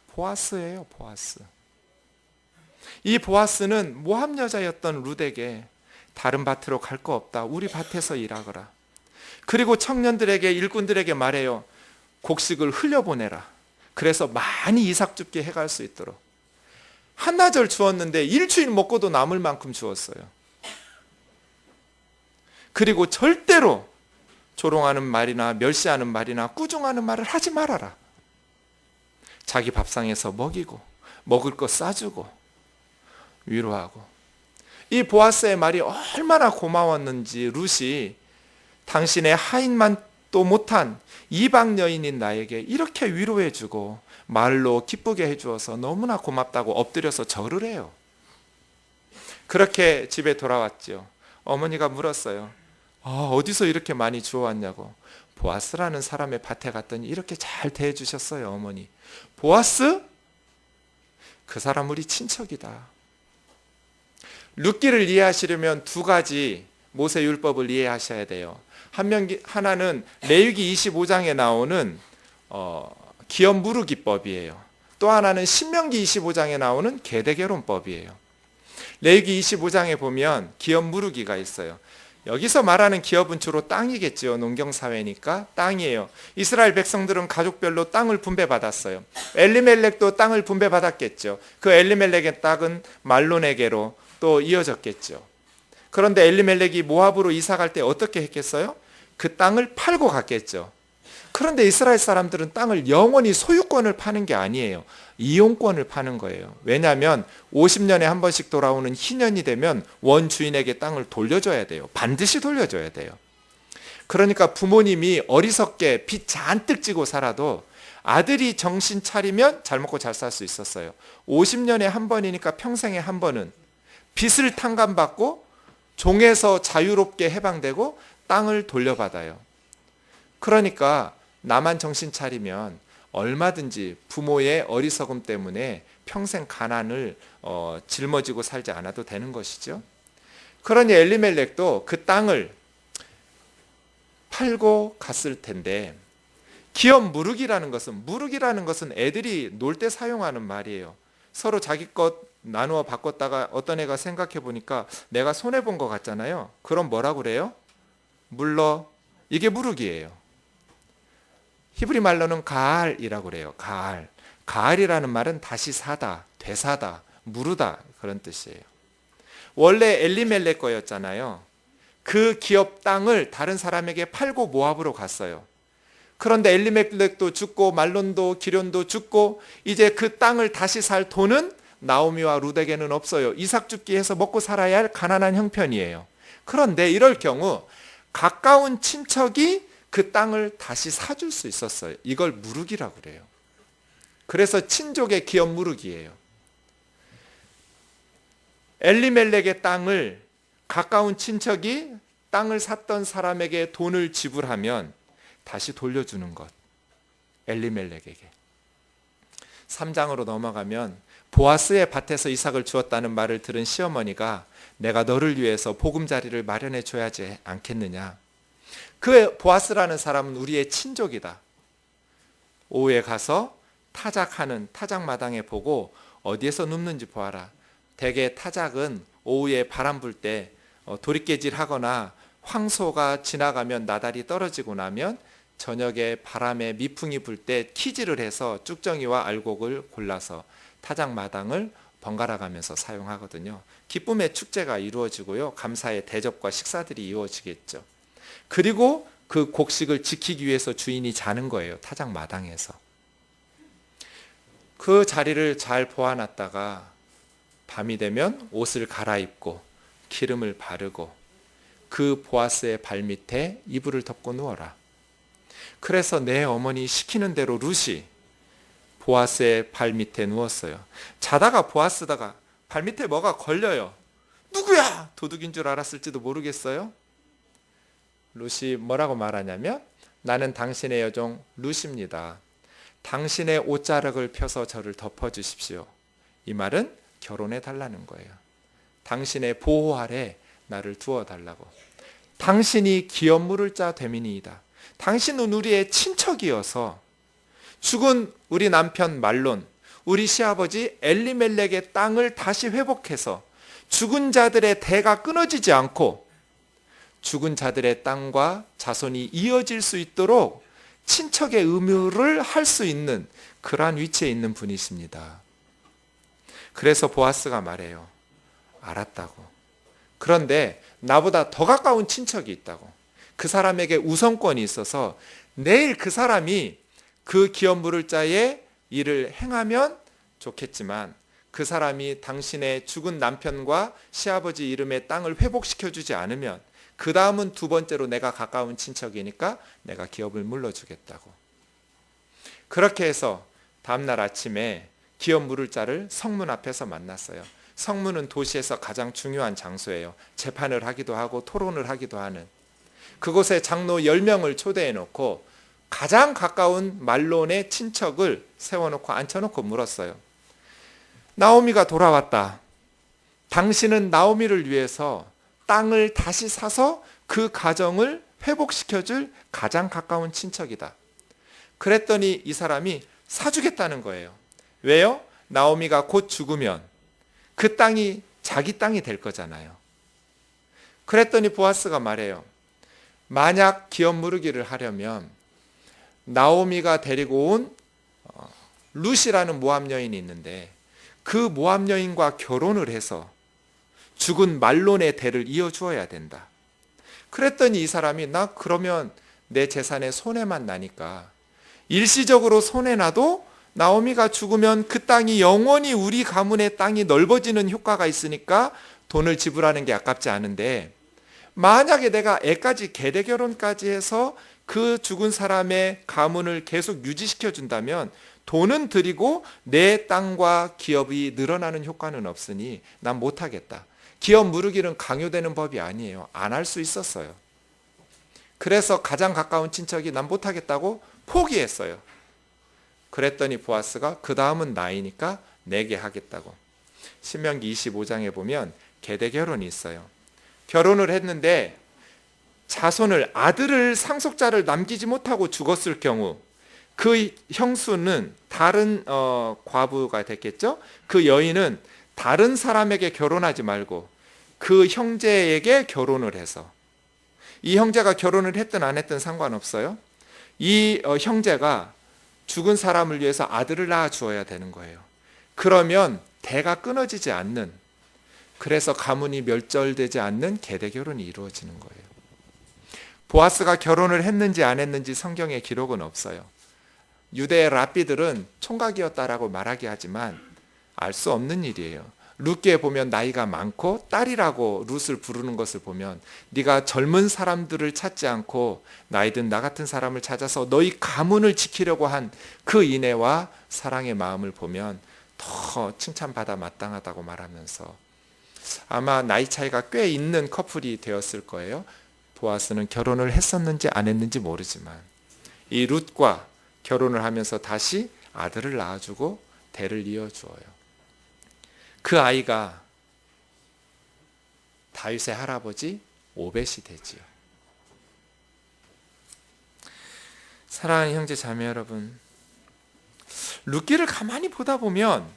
보아스예요. 보아스. 이 보아스는 모함 여자였던 룻에게 다른 밭으로 갈 거 없다. 우리 밭에서 일하거라. 그리고 청년들에게 일꾼들에게 말해요. 곡식을 흘려보내라. 그래서 많이 이삭 줍게 해갈 수 있도록. 한나절 주었는데 일주일 먹고도 남을 만큼 주었어요. 그리고 절대로 조롱하는 말이나 멸시하는 말이나 꾸중하는 말을 하지 말아라. 자기 밥상에서 먹이고 먹을 거 싸주고 위로하고. 이 보아스의 말이 얼마나 고마웠는지 룻이 당신의 하인만도 못한 이방 여인인 나에게 이렇게 위로해주고 말로 기쁘게 해주어서 너무나 고맙다고 엎드려서 절을 해요. 그렇게 집에 돌아왔죠. 어머니가 물었어요. 어디서 이렇게 많이 주워왔냐고. 보아스라는 사람의 밭에 갔더니 이렇게 잘 대해주셨어요. 어머니. 보아스? 그 사람 우리 친척이다. 룻기를 이해하시려면 두 가지 모세율법을 이해하셔야 돼요. 하나는 레위기 25장에 나오는 기업 무르기법이에요. 또 하나는 신명기 25장에 나오는 계대결혼법이에요. 레위기 25장에 보면 기업 무르기가 있어요. 여기서 말하는 기업은 주로 땅이겠죠. 농경사회니까 땅이에요. 이스라엘 백성들은 가족별로 땅을 분배받았어요. 엘리멜렉도 땅을 분배받았겠죠. 그 엘리멜렉의 땅은 말론에게로 또 이어졌겠죠. 그런데 엘리멜렉이 모압으로 이사갈 때 어떻게 했겠어요? 그 땅을 팔고 갔겠죠. 그런데 이스라엘 사람들은 땅을 영원히 소유권을 파는 게 아니에요. 이용권을 파는 거예요. 왜냐하면 50년에 한 번씩 돌아오는 희년이 되면 원주인에게 땅을 돌려줘야 돼요. 반드시 돌려줘야 돼요. 그러니까 부모님이 어리석게 빚 잔뜩 지고 살아도 아들이 정신 차리면 잘 먹고 잘 살 수 있었어요. 50년에 한 번이니까 평생에 한 번은 빚을 탕감받고 종에서 자유롭게 해방되고 땅을 돌려받아요. 그러니까 나만 정신 차리면 얼마든지 부모의 어리석음 때문에 평생 가난을 짊어지고 살지 않아도 되는 것이죠. 그러니 엘리멜렉도 그 땅을 팔고 갔을 텐데, 기업 무르기라는 것은 애들이 놀 때 사용하는 말이에요. 서로 자기 것 나누어 바꿨다가 어떤 애가 생각해 보니까 내가 손해본 것 같잖아요. 그럼 뭐라고 그래요? 물러. 이게 무르기예요. 히브리 말로는 가알이라고 그래요. 가알. 가알이라는 말은 다시 사다, 되사다, 무르다 그런 뜻이에요. 원래 엘리멜렉 거였잖아요. 그 기업 땅을 다른 사람에게 팔고 모압으로 갔어요. 그런데 엘리멜렉도 죽고 말론도 기련도 죽고 이제 그 땅을 다시 살 돈은 나오미와 룻에게는 없어요. 이삭 줍기 해서 먹고 살아야 할 가난한 형편이에요. 그런데 이럴 경우 가까운 친척이 그 땅을 다시 사줄 수 있었어요. 이걸 무르기라고 그래요. 그래서 친족의 기업 무르기예요. 엘리멜렉의 땅을 가까운 친척이 땅을 샀던 사람에게 돈을 지불하면 다시 돌려주는 것. 엘리멜렉에게. 3장으로 넘어가면 보아스의 밭에서 이삭을 주었다는 말을 들은 시어머니가 내가 너를 위해서 보금자리를 마련해 줘야지 않겠느냐. 그 보아스라는 사람은 우리의 친족이다. 오후에 가서 타작하는 타작마당에 보고 어디에서 눕는지 보아라. 대개 타작은 오후에 바람 불 때 도리깨질 하거나 황소가 지나가면 나달이 떨어지고 나면 저녁에 바람에 미풍이 불 때 키질을 해서 쭉정이와 알곡을 골라서 타작마당을 번갈아 가면서 사용하거든요. 기쁨의 축제가 이루어지고요. 감사의 대접과 식사들이 이루어지겠죠. 그리고 그 곡식을 지키기 위해서 주인이 자는 거예요. 타작마당에서. 그 자리를 잘 보아놨다가 밤이 되면 옷을 갈아입고 기름을 바르고 그 보아스의 발밑에 이불을 덮고 누워라. 그래서 내 어머니 시키는 대로 룻이 보아스의 발밑에 누웠어요. 자다가 보아스다가 발밑에 뭐가 걸려요. 누구야? 도둑인 줄 알았을지도 모르겠어요. 룻이 뭐라고 말하냐면 나는 당신의 여종 룻입니다. 당신의 옷자락을 펴서 저를 덮어주십시오. 이 말은 결혼해 달라는 거예요. 당신의 보호 아래 나를 두어달라고. 당신이 기업 물을 자 되미니이다. 당신은 우리의 친척이어서 죽은 우리 남편 말론, 우리 시아버지 엘리멜렉의 땅을 다시 회복해서 죽은 자들의 대가 끊어지지 않고 죽은 자들의 땅과 자손이 이어질 수 있도록 친척의 의무를 할 수 있는 그러한 위치에 있는 분이십니다. 그래서 보아스가 말해요. 알았다고. 그런데 나보다 더 가까운 친척이 있다고. 그 사람에게 우선권이 있어서 내일 그 사람이 그 기업 물을 자의 일을 행하면 좋겠지만 그 사람이 당신의 죽은 남편과 시아버지 이름의 땅을 회복시켜주지 않으면 그 다음은 두 번째로 내가 가까운 친척이니까 내가 기업을 물러주겠다고. 그렇게 해서 다음날 아침에 기업 물을 자를 성문 앞에서 만났어요. 성문은 도시에서 가장 중요한 장소예요. 재판을 하기도 하고 토론을 하기도 하는. 그곳에 장로 10명을 초대해 놓고 가장 가까운 말론의 친척을 세워놓고 앉혀놓고 물었어요. 나오미가 돌아왔다. 당신은 나오미를 위해서 땅을 다시 사서 그 가정을 회복시켜줄 가장 가까운 친척이다. 그랬더니 이 사람이 사주겠다는 거예요. 왜요? 나오미가 곧 죽으면 그 땅이 자기 땅이 될 거잖아요. 그랬더니 보아스가 말해요. 만약 기업 무르기를 하려면 나오미가 데리고 온 룻이라는 모압 여인이 있는데 그 모압 여인과 결혼을 해서 죽은 말론의 대를 이어주어야 된다. 그랬더니 이 사람이 나 그러면 내 재산에 손해만 나니까 일시적으로 손해나도 나오미가 죽으면 그 땅이 영원히 우리 가문의 땅이 넓어지는 효과가 있으니까 돈을 지불하는 게 아깝지 않은데 만약에 내가 애까지 계대 결혼까지 해서 그 죽은 사람의 가문을 계속 유지시켜 준다면 돈은 들이고 내 땅과 기업이 늘어나는 효과는 없으니 난 못하겠다. 기업 무르기는 강요되는 법이 아니에요. 안 할 수 있었어요. 그래서 가장 가까운 친척이 난 못하겠다고 포기했어요. 그랬더니 보아스가 그 다음은 나이니까 내게 하겠다고. 신명기 25장에 보면 계대 결혼이 있어요. 결혼을 했는데 자손을 아들을 상속자를 남기지 못하고 죽었을 경우 그 형수는 다른 과부가 됐겠죠. 그 여인은 다른 사람에게 결혼하지 말고 그 형제에게 결혼을 해서 이 형제가 결혼을 했든 안 했든 상관없어요. 이 형제가 죽은 사람을 위해서 아들을 낳아 주어야 되는 거예요. 그러면 대가 끊어지지 않는, 그래서 가문이 멸절되지 않는 계대 결혼이 이루어지는 거예요. 보아스가 결혼을 했는지 안 했는지 성경에 기록은 없어요. 유대의 랍비들은 총각이었다라고 말하게 하지만 알 수 없는 일이에요. 룻기에 보면 나이가 많고 딸이라고 룻을 부르는 것을 보면 네가 젊은 사람들을 찾지 않고 나이든 나 같은 사람을 찾아서 너희 가문을 지키려고 한 그 인애와 사랑의 마음을 보면 더 칭찬받아 마땅하다고 말하면서 아마 나이 차이가 꽤 있는 커플이 되었을 거예요. 보아스는 결혼을 했었는지 안 했는지 모르지만 이 룻과 결혼을 하면서 다시 아들을 낳아주고 대를 이어주어요. 그 아이가 다윗의 할아버지 오벳이 되지요. 사랑하는 형제 자매 여러분, 룻기를 가만히 보다 보면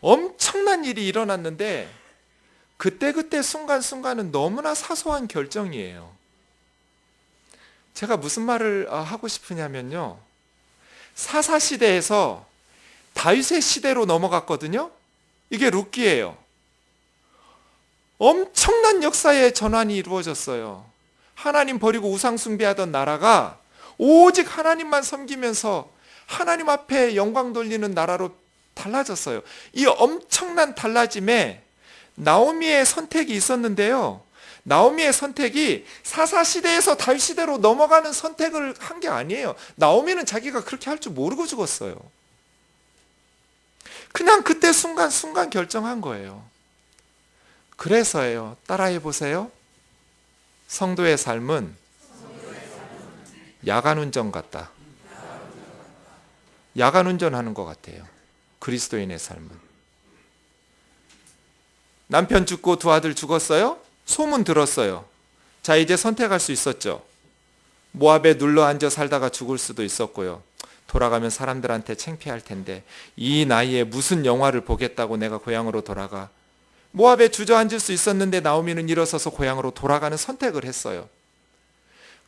엄청난 일이 일어났는데 그때그때 순간순간은 너무나 사소한 결정이에요. 제가 무슨 말을 하고 싶으냐면요, 사사시대에서 다윗의 시대로 넘어갔거든요. 이게 룻기예요. 엄청난 역사의 전환이 이루어졌어요. 하나님 버리고 우상 숭배하던 나라가 오직 하나님만 섬기면서 하나님 앞에 영광 돌리는 나라로 달라졌어요. 이 엄청난 달라짐에 나오미의 선택이 있었는데요. 나오미의 선택이 사사시대에서 다윗시대로 넘어가는 선택을 한 게 아니에요. 나오미는 자기가 그렇게 할 줄 모르고 죽었어요. 그냥 그때 순간순간 결정한 거예요. 그래서예요. 따라해 보세요. 성도의 삶은 야간운전 같다. 야간운전하는 것 같아요. 그리스도인의 삶은. 남편 죽고 두 아들 죽었어요? 소문 들었어요. 자, 이제 선택할 수 있었죠. 모압에 눌러 앉아 살다가 죽을 수도 있었고요. 돌아가면 사람들한테 창피할 텐데 이 나이에 무슨 영화를 보겠다고 내가 고향으로 돌아가. 모압에 주저앉을 수 있었는데 나오미는 일어서서 고향으로 돌아가는 선택을 했어요.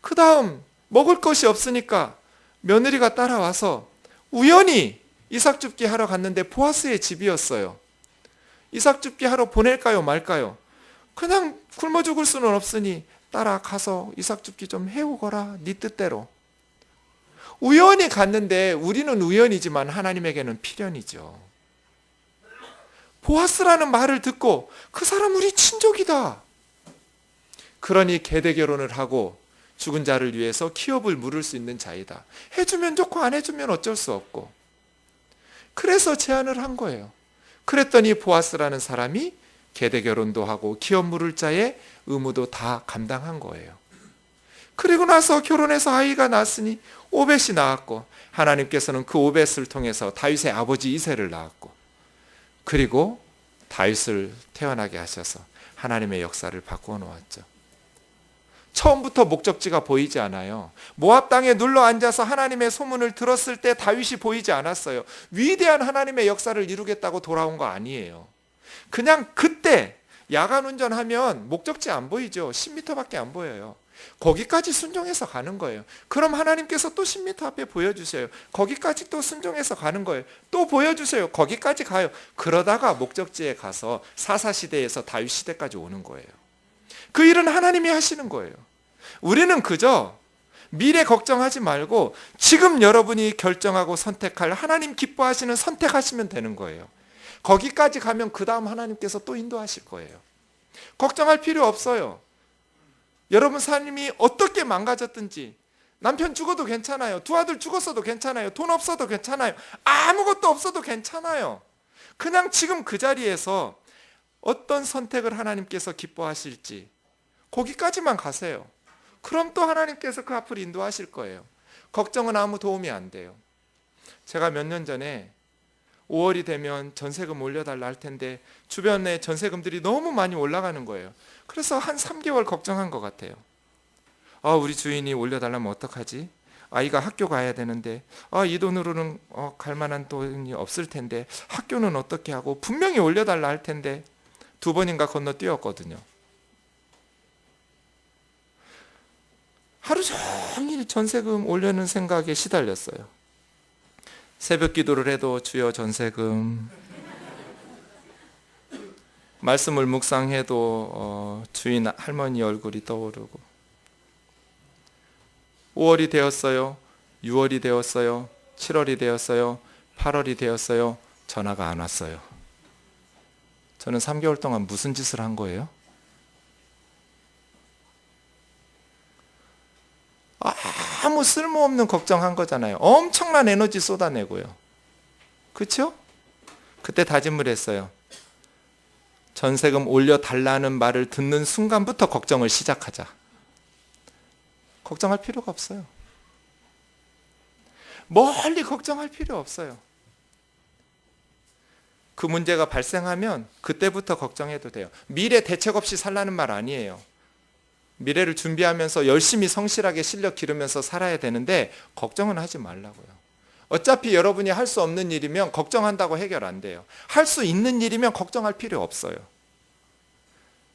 그 다음 먹을 것이 없으니까 며느리가 따라와서 우연히 이삭 줍기 하러 갔는데 보아스의 집이었어요. 이삭 줍기 하러 보낼까요 말까요? 그냥 굶어 죽을 수는 없으니 따라가서 이삭 줍기 좀 해오거라 네 뜻대로. 우연히 갔는데 우리는 우연이지만 하나님에게는 필연이죠. 보아스라는 말을 듣고 그 사람 우리 친족이다. 그러니 계대 결혼을 하고 죽은 자를 위해서 기업을 물을 수 있는 자이다. 해주면 좋고 안 해주면 어쩔 수 없고. 그래서 제안을 한 거예요. 그랬더니 보아스라는 사람이 계대 결혼도 하고 기업 물을 자의 의무도 다 감당한 거예요. 그리고 나서 결혼해서 아이가 낳았으니 오벳이 낳았고 하나님께서는 그 오벳을 통해서 다윗의 아버지 이새를 낳았고 그리고 다윗을 태어나게 하셔서 하나님의 역사를 바꾸어 놓았죠. 처음부터 목적지가 보이지 않아요. 모압 땅에 눌러 앉아서 하나님의 소문을 들었을 때 다윗이 보이지 않았어요. 위대한 하나님의 역사를 이루겠다고 돌아온 거 아니에요. 그냥 그때 야간 운전하면 목적지 안 보이죠. 10m밖에 안 보여요. 거기까지 순종해서 가는 거예요. 그럼 하나님께서 또 10m 앞에 보여주세요. 거기까지 또 순종해서 가는 거예요. 또 보여주세요. 거기까지 가요. 그러다가 목적지에 가서 사사시대에서 다윗시대까지 오는 거예요. 그 일은 하나님이 하시는 거예요. 우리는 그저 미래 걱정하지 말고 지금 여러분이 결정하고 선택할 하나님 기뻐하시는 선택하시면 되는 거예요. 거기까지 가면 그 다음 하나님께서 또 인도하실 거예요. 걱정할 필요 없어요. 여러분 삶이 어떻게 망가졌든지 남편 죽어도 괜찮아요. 두 아들 죽었어도 괜찮아요. 돈 없어도 괜찮아요. 아무것도 없어도 괜찮아요. 그냥 지금 그 자리에서 어떤 선택을 하나님께서 기뻐하실지 거기까지만 가세요. 그럼 또 하나님께서 그 앞을 인도하실 거예요. 걱정은 아무 도움이 안 돼요. 제가 몇 년 전에 5월이 되면 전세금 올려달라 할 텐데 주변에 전세금들이 너무 많이 올라가는 거예요. 그래서 한 3개월 걱정한 것 같아요. 우리 주인이 올려달라면 어떡하지? 아이가 학교 가야 되는데 이 돈으로는 갈 만한 돈이 없을 텐데 학교는 어떻게 하고 분명히 올려달라 할 텐데 2번인가 건너뛰었거든요. 하루 종일 전세금 올려는 생각에 시달렸어요. 새벽 기도를 해도 주여 전세금, 말씀을 묵상해도 주인 할머니 얼굴이 떠오르고 5월이 되었어요. 6월이 되었어요. 7월이 되었어요. 8월이 되었어요. 전화가 안 왔어요. 저는 3개월 동안 무슨 짓을 한 거예요? 아무 쓸모없는 걱정한 거잖아요. 엄청난 에너지 쏟아내고요. 그렇죠? 그때 다짐을 했어요. 전세금 올려달라는 말을 듣는 순간부터 걱정을 시작하자. 걱정할 필요가 없어요. 멀리 걱정할 필요 없어요. 그 문제가 발생하면 그때부터 걱정해도 돼요. 미래 대책 없이 살라는 말 아니에요. 미래를 준비하면서 열심히 성실하게 실력 기르면서 살아야 되는데 걱정은 하지 말라고요. 어차피 여러분이 할 수 없는 일이면 걱정한다고 해결 안 돼요. 할 수 있는 일이면 걱정할 필요 없어요.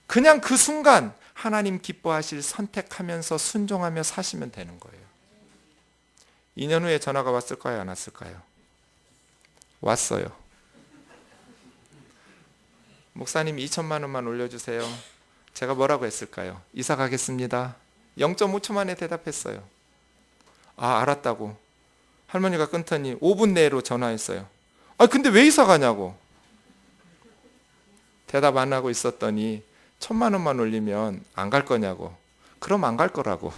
그냥 그 순간 하나님 기뻐하실 선택하면서 순종하며 사시면 되는 거예요. 2년 후에 전화가 왔을까요? 안 왔을까요? 왔어요. 목사님 2천만 원만 올려주세요. 제가 뭐라고 했을까요? 이사 가겠습니다. 0.5초 만에 대답했어요. 알았다고. 할머니가 끊더니 5분 내로 전화했어요. 근데 왜 이사 가냐고. 대답 안 하고 있었더니 1,000만 원만 올리면 안 갈 거냐고. 그럼 안 갈 거라고.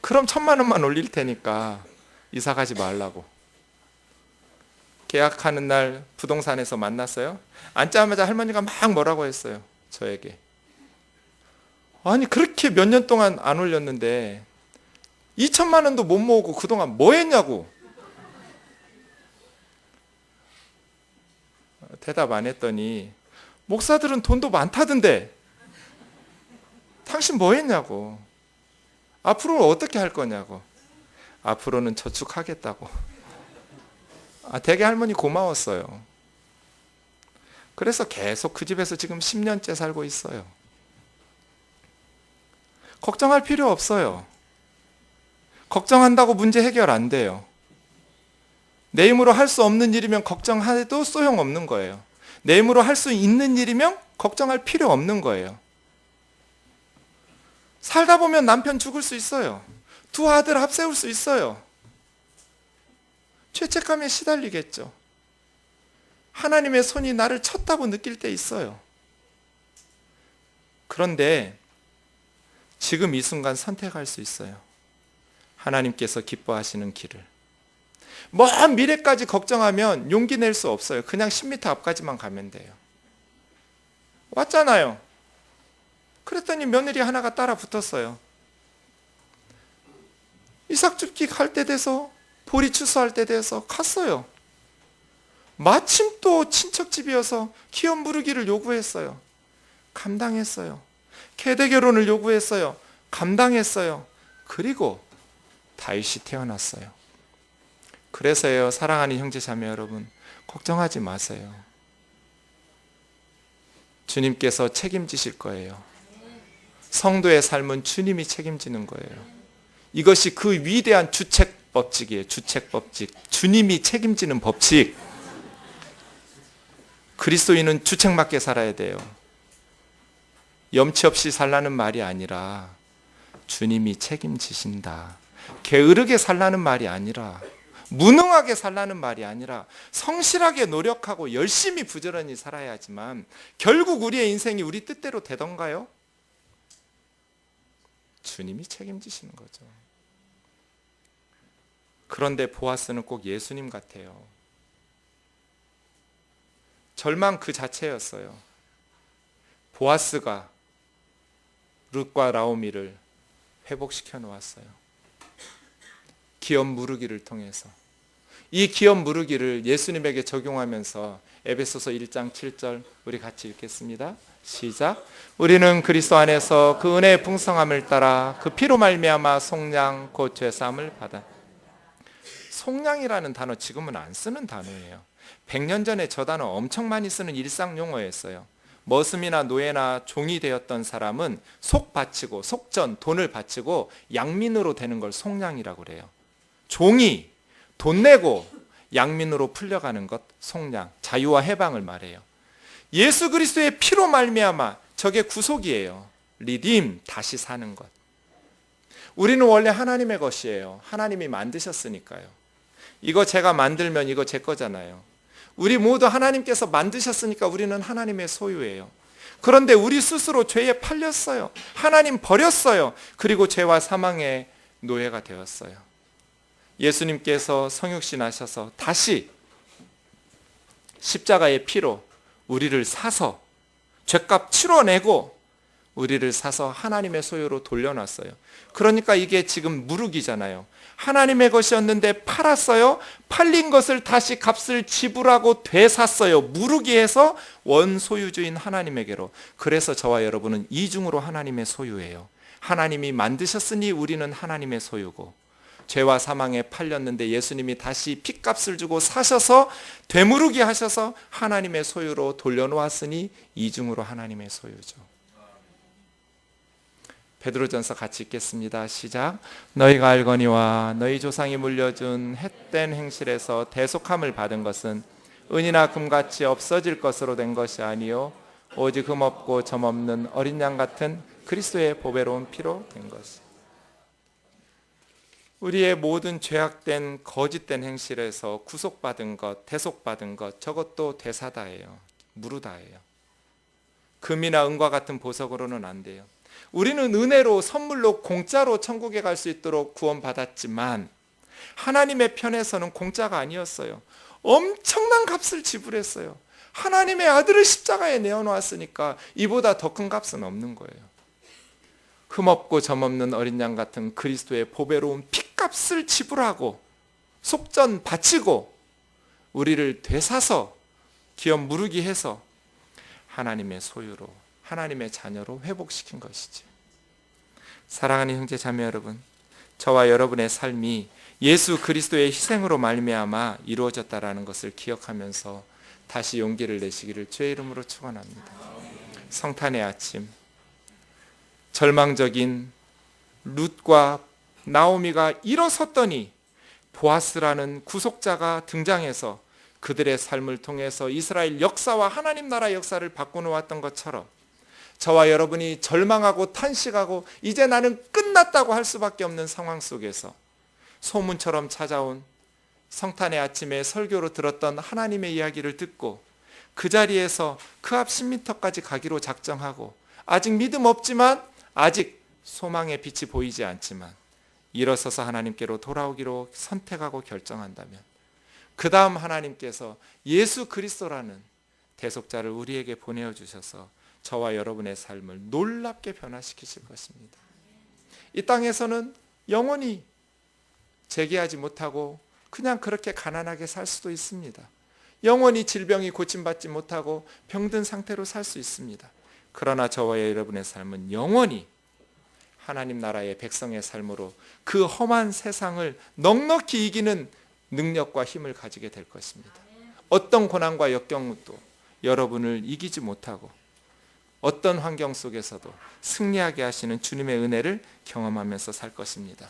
그럼 1,000만 원만 올릴 테니까 이사 가지 말라고. 계약하는 날 부동산에서 만났어요. 앉자마자 할머니가 막 뭐라고 했어요. 저에게. 아니 그렇게 몇 년 동안 안 올렸는데 2,000만 원도 못 모으고 그동안 뭐 했냐고. 대답 안 했더니 목사들은 돈도 많다던데 당신 뭐 했냐고. 앞으로는 어떻게 할 거냐고. 앞으로는 저축하겠다고. 되게 할머니 고마웠어요. 그래서 계속 그 집에서 지금 10년째 살고 있어요. 걱정할 필요 없어요. 걱정한다고 문제 해결 안 돼요. 내 힘으로 할 수 없는 일이면 걱정해도 소용없는 거예요. 내 힘으로 할 수 있는 일이면 걱정할 필요 없는 거예요. 살다 보면 남편 죽을 수 있어요. 두 아들 앞세울 수 있어요. 죄책감에 시달리겠죠. 하나님의 손이 나를 쳤다고 느낄 때 있어요. 그런데 지금 이 순간 선택할 수 있어요. 하나님께서 기뻐하시는 길을. 먼 미래까지 걱정하면 용기 낼 수 없어요. 그냥 10m 앞까지만 가면 돼요. 왔잖아요. 그랬더니 며느리 하나가 따라 붙었어요. 이삭줍기 할 때 돼서 보리 추수할 때 돼서 갔어요. 마침 또 친척집이어서 기업 무르기를 요구했어요. 감당했어요. 계대 결혼을 요구했어요. 감당했어요. 그리고 다윗이 태어났어요. 그래서요, 사랑하는 형제 자매 여러분, 걱정하지 마세요. 주님께서 책임지실 거예요. 성도의 삶은 주님이 책임지는 거예요. 이것이 그 위대한 주책법칙이에요. 주책법칙. 주님이 책임지는 법칙. 그리스도인은 주책맞게 살아야 돼요. 염치 없이 살라는 말이 아니라 주님이 책임지신다. 게으르게 살라는 말이 아니라, 무능하게 살라는 말이 아니라 성실하게 노력하고 열심히 부지런히 살아야 하지만 결국 우리의 인생이 우리 뜻대로 되던가요? 주님이 책임지시는 거죠. 그런데 보아스는 꼭 예수님 같아요. 절망 그 자체였어요. 보아스가 룻과 나오미를 회복시켜 놓았어요. 기업 무르기를 통해서. 이 기업 무르기를 예수님에게 적용하면서 에베소서 1장 7절 우리 같이 읽겠습니다. 시작. 우리는 그리스도 안에서 그 은혜의 풍성함을 따라 그 피로 말미암아 속량 곧 죄사함을 받아. 속량이라는 단어 지금은 안 쓰는 단어예요. 100년 전에 저 단어 엄청 많이 쓰는 일상 용어였어요. 머슴이나 노예나 종이 되었던 사람은 속 바치고 속전 돈을 바치고 양민으로 되는 걸 속량이라고 그래요. 종이 돈 내고 양민으로 풀려가는 것 속량, 자유와 해방을 말해요. 예수 그리스도의 피로 말미암아 저게 구속이에요. 리딤, 다시 사는 것. 우리는 원래 하나님의 것이에요. 하나님이 만드셨으니까요. 이거 제가 만들면 이거 제 거잖아요. 우리 모두 하나님께서 만드셨으니까 우리는 하나님의 소유예요. 그런데 우리 스스로 죄에 팔렸어요. 하나님 버렸어요. 그리고 죄와 사망의 노예가 되었어요. 예수님께서 성육신 하셔서 다시 십자가의 피로 우리를 사서 죄값 치러내고 우리를 사서 하나님의 소유로 돌려놨어요. 그러니까 이게 지금 무르기잖아요. 하나님의 것이었는데 팔았어요. 팔린 것을 다시 값을 지불하고 되샀어요. 무르기해서 원소유주인 하나님에게로. 그래서 저와 여러분은 이중으로 하나님의 소유예요. 하나님이 만드셨으니 우리는 하나님의 소유고, 죄와 사망에 팔렸는데 예수님이 다시 핏값을 주고 사셔서 되무르게 하셔서 하나님의 소유로 돌려놓았으니 이중으로 하나님의 소유죠. 베드로전서 같이 읽겠습니다. 시작. 너희가 알거니와 너희 조상이 물려준 헛된 행실에서 대속함을 받은 것은 은이나 금같이 없어질 것으로 된 것이 아니요 오직 흠없고 점없는 어린 양 같은 그리스도의 보배로운 피로 된 것이. 우리의 모든 죄악된 거짓된 행실에서 구속받은 것, 대속받은 것, 저것도 되사다예요. 무르다예요. 금이나 은과 같은 보석으로는 안 돼요. 우리는 은혜로, 선물로, 공짜로 천국에 갈 수 있도록 구원받았지만 하나님의 편에서는 공짜가 아니었어요. 엄청난 값을 지불했어요. 하나님의 아들을 십자가에 내어놓았으니까 이보다 더 큰 값은 없는 거예요. 흠없고 점없는 어린 양 같은 그리스도의 보배로운 핏값을 지불하고 속전 바치고 우리를 되사서 기업 무르기 해서 하나님의 소유로, 하나님의 자녀로 회복시킨 것이죠. 사랑하는 형제 자매 여러분, 저와 여러분의 삶이 예수 그리스도의 희생으로 말미암아 이루어졌다라는 것을 기억하면서 다시 용기를 내시기를 주의 이름으로 축원합니다. 성탄의 아침, 절망적인 룻과 나오미가 일어섰더니 보아스라는 구속자가 등장해서 그들의 삶을 통해서 이스라엘 역사와 하나님 나라 역사를 바꿔놓았던 것처럼 저와 여러분이 절망하고 탄식하고 이제 나는 끝났다고 할 수밖에 없는 상황 속에서 소문처럼 찾아온 성탄의 아침에 설교로 들었던 하나님의 이야기를 듣고 그 자리에서 그 앞 10m까지 가기로 작정하고 아직 믿음 없지만 아직 소망의 빛이 보이지 않지만 일어서서 하나님께로 돌아오기로 선택하고 결정한다면 그 다음 하나님께서 예수 그리스도라는 대속자를 우리에게 보내어 주셔서 저와 여러분의 삶을 놀랍게 변화시키실 것입니다. 이 땅에서는 영원히 재기하지 못하고 그냥 그렇게 가난하게 살 수도 있습니다. 영원히 질병이 고침받지 못하고 병든 상태로 살 수 있습니다. 그러나 저와 여러분의 삶은 영원히 하나님 나라의 백성의 삶으로 그 험한 세상을 넉넉히 이기는 능력과 힘을 가지게 될 것입니다. 어떤 고난과 역경도 여러분을 이기지 못하고 어떤 환경 속에서도 승리하게 하시는 주님의 은혜를 경험하면서 살 것입니다.